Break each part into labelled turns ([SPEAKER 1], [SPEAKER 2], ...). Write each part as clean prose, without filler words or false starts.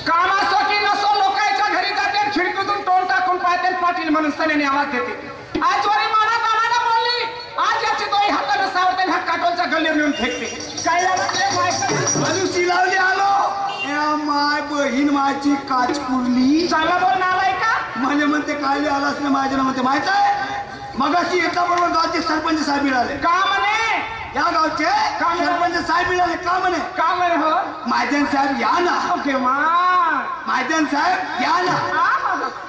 [SPEAKER 1] काम असो की नसो लोकांच्या घरी जाते खिडकीतून तोंड टाकून पाहते पाटील म्हणून सनेने आवाज देते आज वरी माना कानाला बोलली आज याची दोई हाताने सावते ह्या काटोलच्या गल्लीवर नेऊन फेकते काय
[SPEAKER 2] मनुष्य लावली आलो माय बहीण माझी काचकुरली
[SPEAKER 1] चांगला बोल नालाय का
[SPEAKER 2] म्हणजे म्हणते काय आलास ना माझ्या म्हणते माहित आहे मगाशी एका बरोबर गावचे सरपंच साहेब मिळाले
[SPEAKER 1] का म्हणे
[SPEAKER 2] या गावचे सरपंच साहेब मिळाले का म्हणे
[SPEAKER 1] हो
[SPEAKER 2] महाजन साहेब या ना
[SPEAKER 1] ओके
[SPEAKER 2] महाजन साहेब या ना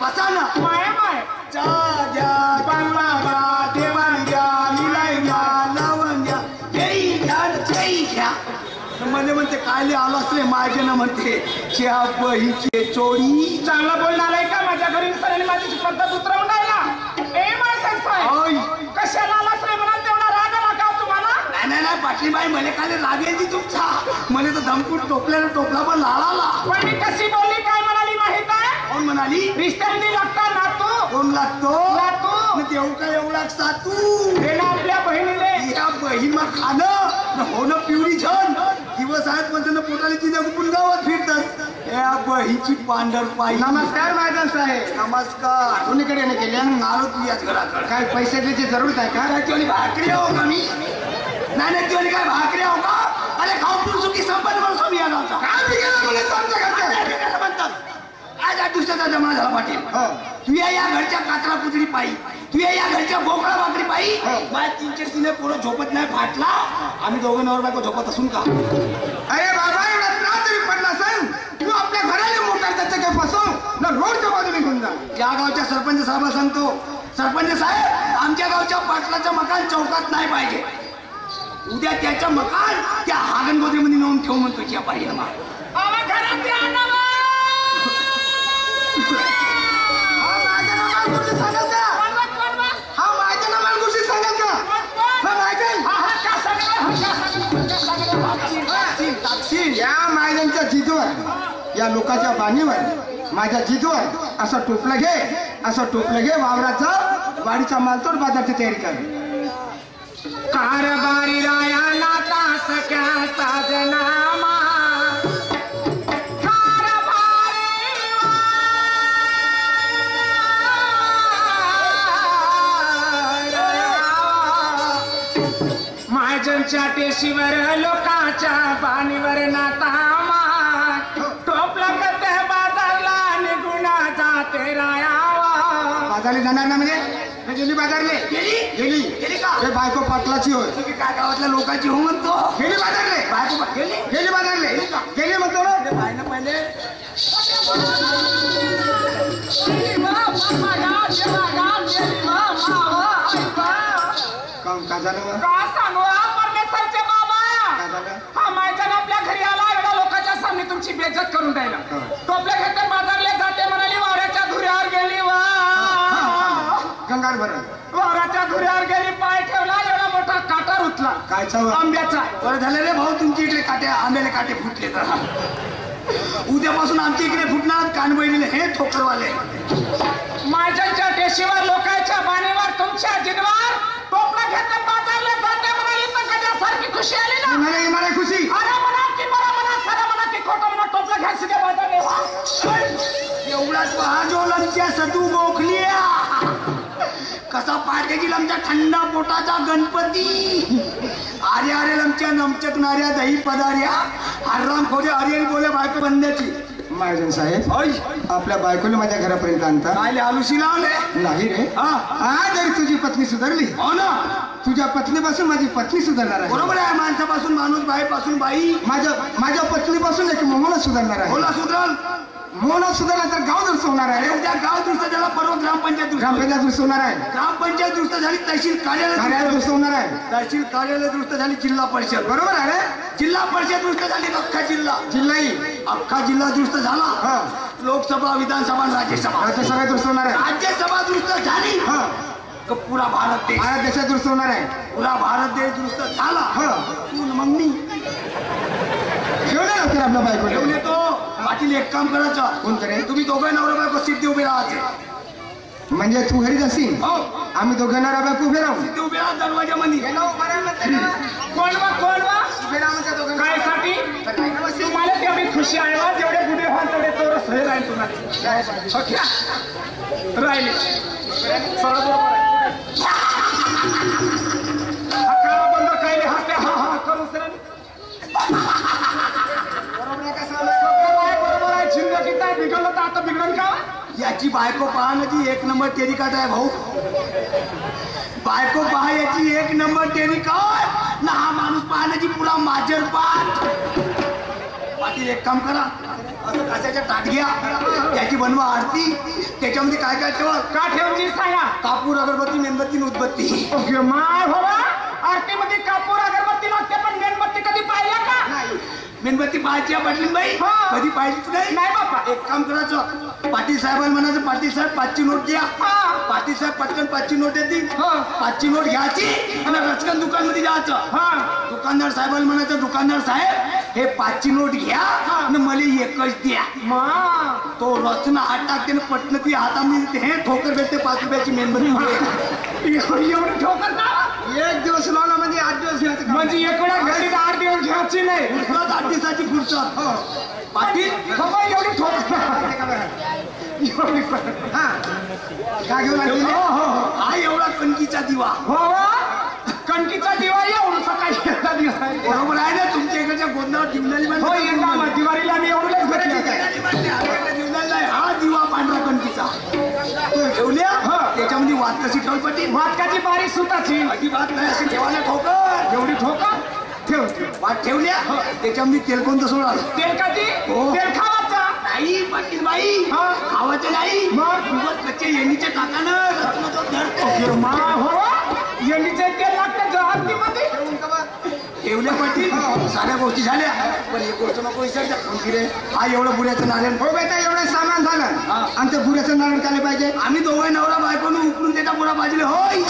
[SPEAKER 2] बसा ना
[SPEAKER 1] माय माय
[SPEAKER 2] चहा घ्या बांगला घ्या देवाण घ्या निलाई घ्या लावण घ्या जेई घ्या जेई घ्या म्हणजे म्हणते काय आलास रे महाजन म्हणते चहा बहीची चोरी
[SPEAKER 1] चांगला बोलणार आहे का माझ्या घरी सरेने माझी पद्धत उतरवून राहिला ए महाजन साहेब कशाला आलास रे म्हणाल तेवढा राग आला का तुम्हाला
[SPEAKER 2] नाही पाटलीबाई मला काय लागेल ती तुमचा मला तर धमकूट टोपल्याने टोपला पण लाळाला
[SPEAKER 1] पण मी कशी बोलली काय म्हणाली माहित आहे
[SPEAKER 2] कोण म्हणाली
[SPEAKER 1] रिश्त्यामध्ये लागता नातू
[SPEAKER 2] कोण लागतो
[SPEAKER 1] नातू
[SPEAKER 2] तेवढं काय एवढा सातू
[SPEAKER 1] हे ना आपल्या बहिणीले
[SPEAKER 2] या बहीण मग खाणं होणं पिवळी छण दिवस आहेत म्हणजे पोटाली तिने गुपून गावात फिरतात या बहीची पांढर पायी
[SPEAKER 1] नमस्कार महाजन साहेब
[SPEAKER 2] नमस्कार
[SPEAKER 1] कोणीकडे येणे केल्या
[SPEAKER 2] आलो तू याच घराकडे
[SPEAKER 1] काय पैशाची जरूरत आहे का
[SPEAKER 2] त्याची भाकरी हो का मी नाही तुझी काय भाकरी हो का अरे खाऊ चुकी संपन्न म्हणून स्वामी आला होता म्हणतात आज या दुसऱ्याचा जमा झाला पाटील तू या घरच्या कातरा पुतळी पायी तू या घरच्या बोकडा भाकरी पायी माझ्या 3-4 पोरं झोपत नाही फाटला आम्ही दोघं नवर बायको झोपत असून का
[SPEAKER 1] अरे बाबा एवढा त्रास तरी पडला सांग तू आपल्या घराला मोकार त्याच्या काही फसव ना रोडच्या बाजूने घेऊन जा
[SPEAKER 2] या गावच्या सरपंच साहेबाला सांगतो सरपंच साहेब आमच्या गावच्या पाटलाचं मकान चौकात नाही पाहिजे उद्या त्याचं मकान त्या हागणगोदरीमध्ये नेऊन ठेवू म्हणतो या पाहिजे ना
[SPEAKER 1] या महाजनच्या जिजवर या लोकांच्या बाणीवर माझ्या जिजवर असं टोपलं घे असं टोपलं घे वावराचं वाडीचा मालतोड बाजारची तयारी कर कारभारी राया नाता सख्या साजनामा महाजनच्या टेशीवर लोकांच्या बाणीवर नातामा टोपला करते बाजारला निघून जाते रायावा बाजारले जाणार ना म्हणजे गेली बाजारले गेली का हे बायको पाटलाची होय
[SPEAKER 2] तुम्ही काय गावातल्या लोकांची हो म्हणतो
[SPEAKER 1] गेली बाजारले
[SPEAKER 2] बायको
[SPEAKER 1] गेली बाजारले गेली म्हणतो ना
[SPEAKER 2] पाहिलं पहिले
[SPEAKER 1] का झालं
[SPEAKER 3] का सांगू परमेश्वरचे बाबा
[SPEAKER 1] काय झालं
[SPEAKER 3] हा मायजन आपल्या घरी आला एवढा लोकांच्या सामने तुमची बेइज्जत करून राहिला टोपल्या घेते बाजारले जाते म्हणाली वाऱ्याच्या धुऱ्यावर गेली वा
[SPEAKER 1] गंगार बरं
[SPEAKER 3] वाऱ्याच्या धुऱ्यावर गेली पाय ठेवला एवढा मोठा काटा रुतला
[SPEAKER 1] काय चाव
[SPEAKER 3] आंब्याचा
[SPEAKER 2] बरं झालं रे भाऊ तुमच्या इकडे काटे आंब्याले काटे फुटले तर उद्यापासून आमच्या इकडे फुटणार कानबैलीले हे ठोकरवाले
[SPEAKER 3] मायजनच्या टेशीवर लोकांच्या बाणीवर तुमच्या जिनवर टोपला घेते बाजारला जाते म्हणाली तर कशासारखी खुशी आली ना
[SPEAKER 1] मला खुशी
[SPEAKER 3] अरे म्हणा की बरं म्हणा खरं म्हणा की खोटं म्हणा टोपला घ्यायचं ते बाजारले
[SPEAKER 2] एवढाच जो लमच्या सतू गोखली कसा पाहते की लमच्या थंड पोटाचा गणपती अरे लमच्या नमचक नाऱ्या दही पदार्या हरराम खोरे हरिहरी बोले बायको बंद्याची
[SPEAKER 1] महाजन साहेब आपल्या बायकोने माझ्या घरापर्यंत आणता
[SPEAKER 2] काय आलुशी लावले
[SPEAKER 1] नाही रे हा जरी तुझी पत्नी सुधारली
[SPEAKER 2] हो ना
[SPEAKER 1] तुझ्या पत्नीपासून माझी पत्नी सुधारणार आहे
[SPEAKER 2] बरोबर आहे माणसापासून माणूस बाईपासून बाई
[SPEAKER 1] माझ्या पत्नीपासून एक मोहनच सुधारणार आहे
[SPEAKER 2] होला सुधरल
[SPEAKER 1] मोहन सुधारला तर गाव दुरुस्त होणार आहे
[SPEAKER 2] उद्या गाव दुरुस्त झाला परवा ग्रामपंचायत
[SPEAKER 1] दुरुस्त होणार आहे
[SPEAKER 2] ग्रामपंचायत दुरुस्त झाली तहसील कार्यालय
[SPEAKER 1] दुरुस्त होणार आहे
[SPEAKER 2] तहसील कार्यालय दुरुस्त झाली जिल्हा परिषद
[SPEAKER 1] बरोबर आहे
[SPEAKER 2] जिल्हा परिषद दुरुस्त झाली अख्खा
[SPEAKER 1] जिल्हाही
[SPEAKER 2] अख्खा जिल्हा दुरुस्त झाला लोकसभा विधानसभा राज्यसभा
[SPEAKER 1] दुरुस्त होणार आहे
[SPEAKER 2] राज्यसभा दुरुस्त झाली पुरा भारत
[SPEAKER 1] देशात दुरुस्त होणार आहे
[SPEAKER 2] पुरा भारत देश दुरुस्त झाला मग मी
[SPEAKER 1] घेऊन लवकर आपल्या बायको
[SPEAKER 2] घेऊन येतो पाटील एक काम करायचं
[SPEAKER 1] कोण करे
[SPEAKER 2] तुम्ही दोघं नवरा बायको सिद्धी उभे राहायचे
[SPEAKER 1] म्हणजे तू घरी जाशील आम्ही दोघं नवरा बायको उभे राहू
[SPEAKER 2] सिद्धी उभे राहा दरवाजा मध्ये
[SPEAKER 3] कोण वा काय साठी तुम्हाला तेवढी खुशी आहे जेवढे गुन्हे व्हाल सही राहील तुम्हाला सख्या राहिली सरळ बरोबर आहे. हा काळा बंदर काही नाही हसते हा हा करून सर
[SPEAKER 1] बरोबर आहे का सांग?
[SPEAKER 3] बरोबर आहे. जिंदगीत नाही बिघडलं तर आता बिघडल का?
[SPEAKER 2] याची बायको पहा ना जी एक नंबर टेरिकाट आहे भाऊ. बायको पहा याची एक नंबर टेरिकाट ना. हा माणूस पहा ना जी पुरा माजरपाट. पाटील एक काम करा असं काच्याच्या टाट घ्या त्याची बनवा आरती. त्याच्यामध्ये काय काय ठेवा
[SPEAKER 3] का ठेवची सांगा.
[SPEAKER 2] कापूर अगरबत्ती मेणबत्ती उदबत्ती.
[SPEAKER 3] ओके माय बाबा आरतीमध्ये कापूर अगरबत्ती लागते पण मेणबत्ती कधी पाहिल्या का?
[SPEAKER 2] नाही मेणबत्ती पाहायची पाटील बाई
[SPEAKER 3] हा.
[SPEAKER 2] कधी पाहिलीच नाही.
[SPEAKER 3] नाही बाबा.
[SPEAKER 2] एक काम करायचं पाटील साहेबांना म्हणायचं पाटील साहेब 5ची नोट द्या.
[SPEAKER 3] हा.
[SPEAKER 2] पाटील साहेब पटकन 5ची नोट देतील.
[SPEAKER 3] हा.
[SPEAKER 2] 5ची नोट घ्यायची आणि रचकन दुकान मध्ये जायचं.
[SPEAKER 3] हा
[SPEAKER 2] दुकानदार साहेबांना म्हणायचं दुकानदार साहेब हे 5ची नोट घ्या आणि मला एकच द्या.
[SPEAKER 3] मा
[SPEAKER 2] तो रचना हात टाकते ना पटलं ती हातामध्ये हे ठोकर भेटते 5 रुपयाची मेणबत्ती.
[SPEAKER 3] एवढी ठोकर ना
[SPEAKER 1] एक दिवस लावला म्हणजे 8 दिवस घ्यायचं काम.
[SPEAKER 3] म्हणजे एक वेळा घरी 8 दिवस घ्यायची नाही.
[SPEAKER 2] फुरसत 8 दिवसाची फुरसत.
[SPEAKER 1] हो
[SPEAKER 2] पाटील
[SPEAKER 3] बाबा एवढी ठोकर
[SPEAKER 1] ते का बरं?
[SPEAKER 3] एवढी
[SPEAKER 1] हा का घेऊन आली?
[SPEAKER 3] हो हो हो
[SPEAKER 2] हा एवढा कणकीचा दिवा.
[SPEAKER 3] हो कणकीचा दिवा एवढं सकाळी एकदा दिवा
[SPEAKER 2] बरोबर आहे ना तुमच्या इकडच्या गोंधळात दिवलेली
[SPEAKER 3] हो एकदा दिवाळीला मी एवढंच घेतलं.
[SPEAKER 2] हा दिवा पांढरा कणकीचा ठेवल्या
[SPEAKER 3] हा.
[SPEAKER 2] त्याच्यामध्ये वात कशी ठेवल पाटील.
[SPEAKER 3] मातकाची बारीक सुताची
[SPEAKER 2] अजिबात नाही अशी ठेवायला ठोकर.
[SPEAKER 3] एवढी ठोकर ठेव
[SPEAKER 2] वात ठेवल्या त्याच्यामध्ये तेल कोणतं सोडाल.
[SPEAKER 3] तेल काची
[SPEAKER 2] हो.
[SPEAKER 3] तेल खावाचा
[SPEAKER 2] नाही पाटील बाई
[SPEAKER 3] हा.
[SPEAKER 2] खावाचे नाही
[SPEAKER 3] मग?
[SPEAKER 2] उगाच कच्चे येणीच्या टाकानं रत्न तो धरतो.
[SPEAKER 3] मा हो एंडीचे तेल लागतं जहातीमध्ये.
[SPEAKER 2] ठेवल्या पाटील साऱ्या गोष्टी झाल्या पण एक गोष्ट नको विसरता कोणती रे. हा एवढं बुऱ्याचं नारायण.
[SPEAKER 1] हो बेटा एवढं सामान झालं
[SPEAKER 2] हा.
[SPEAKER 1] आणि ते बुऱ्याचं नारळ काय पाहिजे?
[SPEAKER 2] आम्ही दोघे नवरा बायकोनं उकळून त्याच्या पुरा बाजूला होय.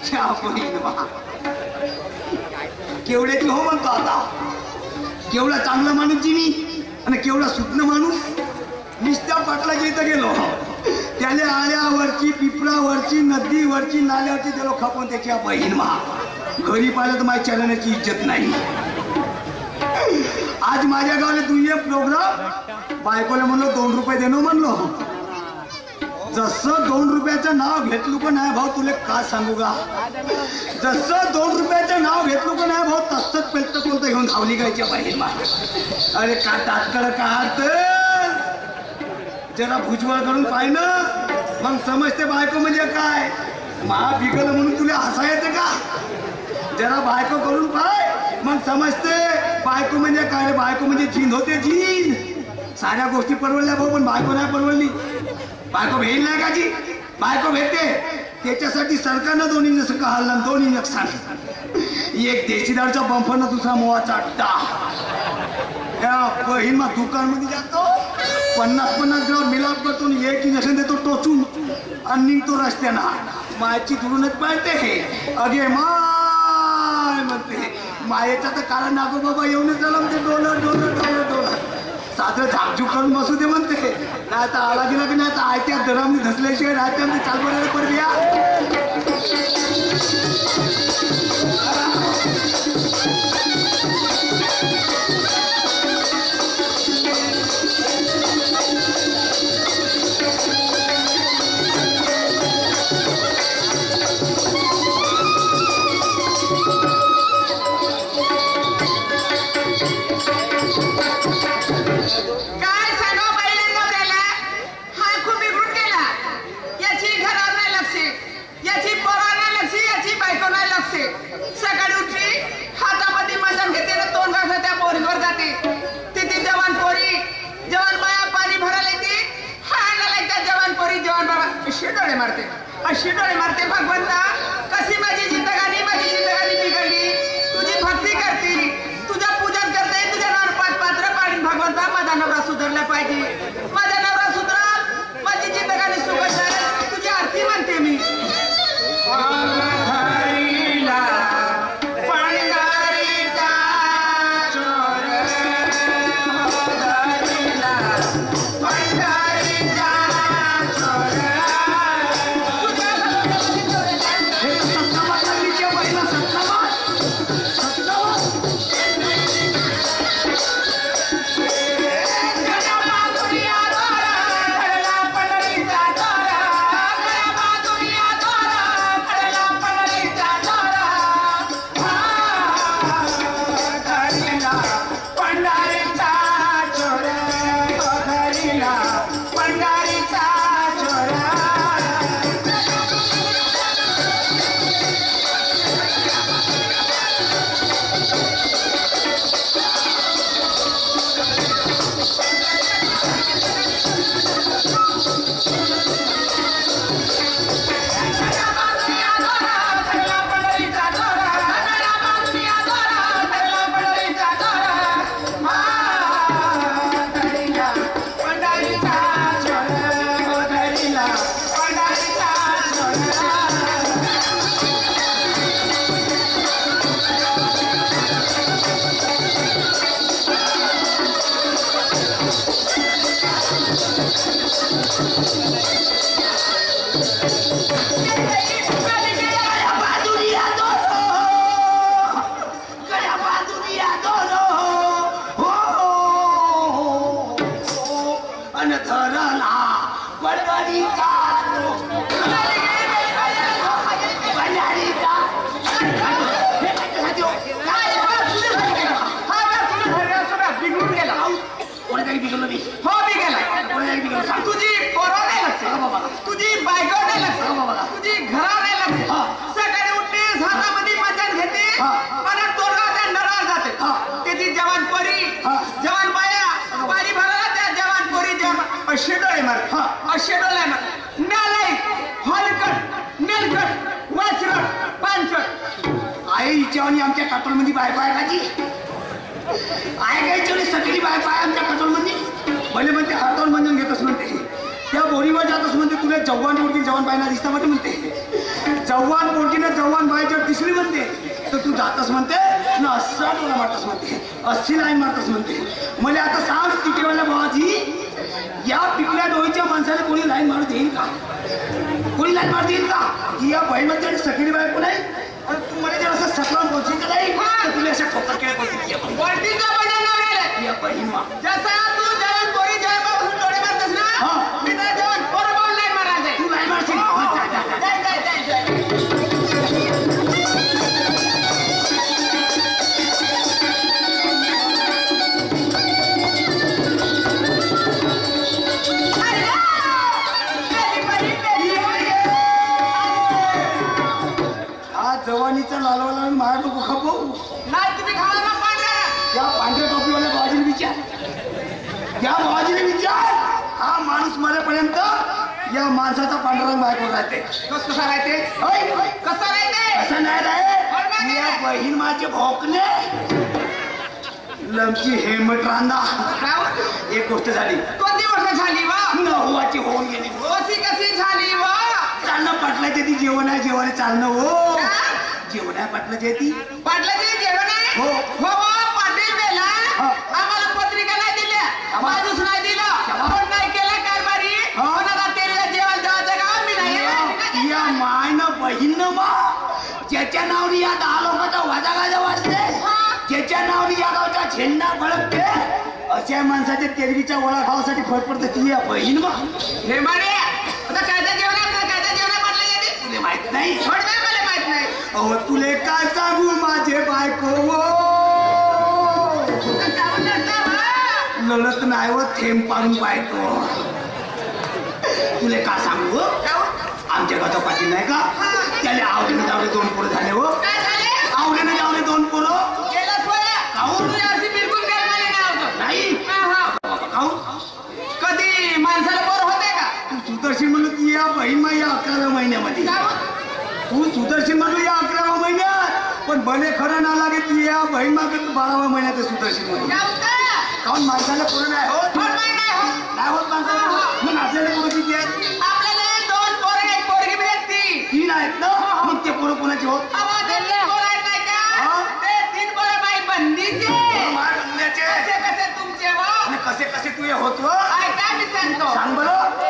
[SPEAKER 2] छा बहीण बा. केवढ्याची हो म्हणतो आता. केवढा चांगला माणूस जी मी आणि केवढा सुटणं माणूस. निस्त्या पाटलाच्या इथं गेलो त्याने आळ्यावरची पिपळावरची नदीवरची नाल्यावरची गेलो खपून त्याच्या बहीण मा. घरी पाहिलं तर माझ्या चलनाची इज्जत नाही. आज माझ्या गावाला तू ये प्रोग्राम बायकोला म्हणलो 2 रुपये देणं म्हणलो. जसं 2 रुपयाचं नाव घेतलो का नाही भाऊ तुला का सांगू का. जसं 2 रुपयाचं नाव घेतलो का नाही भाऊ तसंच पेलत कोणतं घेऊन धावली गायच्या बहीण मा. अरे का तात्काळ का जरा भुजबळ करून पाहिलं मग समजते बायको म्हणजे काय. महा बिगल म्हणून तुला हसा येते का. जरा बायको करून पाय मग समजते बायको म्हणजे काय. बायको म्हणजे जीन होते जीन. साऱ्या गोष्टी परवडल्या भाऊ पण बायको नाही परवडली. बायको भेट नाही का जी. बायको भेटते त्याच्यासाठी सरकारनं 2 इंजेक्शन का हल्ला 2 इंजेक्शन. एक देशीदारच्या बंफानं दुसरा मोहाचा अड्डा. बहीण मग दुकानमध्ये जातो 50-50 ग्राम मिलाप करतो एक इंजेक्शन देतो टोचून आणि निघतो रस्त्यानं. मायची दुरूनच पाळते अगे माय म्हणते. मायेचा तर कारण नागो बाबा येऊनच झाला म्हणते. डोलर डोलर डोलर डोलर साधं झाकझूक करून बसू दे म्हणते. नाही तर आला गेला की नाही तर आयत्या दरामध्ये धसल्याशिवाय राहत्या चाल बरोबर पण या.
[SPEAKER 4] सकाळी उठली हातामध्ये मशाल घेते ना 2 घास त्या पोरीवर जाते. तिथे जवान पोरी जवान बाया पाणी भरायला येते. हाणाला त्या जवान पोरी जवान बाबा अशी डोळे मारते भगवंता कशी माझी जिंदगानी बिघडली. तुझी भक्ती करते तुझं पूजन करते तुझ्या नारपात पात्र पाणी भगवंता माझा नवरा सुधारला पाहिजे. माझा नवरा सुधार माझी जिंदगानी सुखद झाली. तुझी आरती म्हणते मी. तुझी पोरं नाही लक्ष, तुझी बायको नाही लक्ष, तुझी घरा नाही लक्ष. सकाळी उठते हातामध्ये मटण घेते आणि तोरगावच्या नळावर जाते. त्याची जवान पोरी जवान बाया पाणी भरायला त्या जवान पोरी असे डोळे मार असे डोळे मार नालाई हलकट नेलकट वाचरट पानचट.
[SPEAKER 2] आई हिच्यावानी आमच्या काटोलमध्ये बाय पाय काजी आय काय सगळी बाय पाय आमच्या काटोलमध्ये भले म्हणते हातावर मंजन घेतच म्हणते. त्या बोरीवर जातच म्हणते तुला जव्हान पोरगी जवान बायना दिसता म्हणते. जव्हान पोरगीनं जवान बायच्या दिसली म्हणते तर तू जातच म्हणते ना असा तुला मारतस म्हणते अशी लाईन मारतस म्हणते. मला आता सांग तिकेवाल्या भावाची या पिकल्या डोळीच्या माणसाला कोणी लाईन मारू देईल का? कोणी लाईन मारू देईल का? की या बहिणीमध्ये सगळी बायको नाही आणि तू मला जर असं सकला पोहोचीचं नाही तर तुला अशा ठोकर केल्या पाहिजे या बहीण मा.
[SPEAKER 4] जसा तू जवान पोरी जवान डोळे मारतस ना मी तर जवान पोरं पाहून नाही मारायचे.
[SPEAKER 2] तू लाईन मारशील जवानीचा लालवाला मार नको खपू
[SPEAKER 4] नाही. तुम्ही खावा ना पांढऱ्या
[SPEAKER 2] त्या पांढऱ्या टोपीवाल्या बाबाजीने विचार त्या बाबाजीने विचार हा माणूस मरेपर्यंत या माणसाचा पांढरा रंग बायको राहते.
[SPEAKER 4] कसा राहते कसा राहते
[SPEAKER 2] असं नाही राहे. या बहीण माझे भोकले लमची हेमट रांदा. एक गोष्ट झाली
[SPEAKER 4] कोणती गोष्ट झाली वा
[SPEAKER 2] नववाची होऊन गेली.
[SPEAKER 4] कशी कशी झाली वा
[SPEAKER 2] चालणं पाटलाची ती जेवण आहे जेवण चालणं हो जेवण आहे पाटलाची ती
[SPEAKER 4] पाटलाची जेवण आहे
[SPEAKER 2] हो
[SPEAKER 4] हो पाटील मेला आम्हाला पत्रिका नाही दिल्या माणूस नाही दिला कोण नाही केला कारभारी कोणाला तेला जेवण द्यायचं का मी नाही.
[SPEAKER 2] या मायनं बहीण मा ज्याच्या नावनी या 10 लोकांचा वाजागाजा वाजते ज्याच्या नावनी या गावचा झेंडा फडकते अशा माणसाच्या तेरवीच्या वळा खावासाठी फरक पडते ती या बहीण मा.
[SPEAKER 4] हे मारे आता कायदा जेवण म्हटलं
[SPEAKER 2] तुला माहित नाही
[SPEAKER 4] मला माहित नाही.
[SPEAKER 2] अहो तुले काय सांगू माझे बायको लढत नाही व थेंब पाडून बायको. तुले का सांगू आमच्या गावचा पाटील नाही का त्याला आवडीने जावले 2 पोरं झाले हो आवडीने जावले 2 पोरं
[SPEAKER 4] बिलकुल
[SPEAKER 2] नाही
[SPEAKER 4] कधी माणसाला बोर होते का?
[SPEAKER 2] तू सुदर्शन म्हणलं की या बहीण मा या 11व्या महिन्यामध्ये तू सुदर्शन म्हणलं या 11व्या महिन्यात पण भले खरं ना लागे तू या बहीण मागे 12व्या महिन्यात सुदर्शन म्हणून काऊन माणसाला पोरं नाही होत नाही होत माणसाला मग आपल्याला पोरं किती आहेत?
[SPEAKER 4] आपल्याला 2 पोरं एक पोरगी भेटती
[SPEAKER 2] 3 आहेत ना मग ते पोरं कोणाचे होत?
[SPEAKER 4] कसे तुमचे
[SPEAKER 2] कसे कसे तू होत
[SPEAKER 4] काय मी सांगतो
[SPEAKER 2] सांग बरं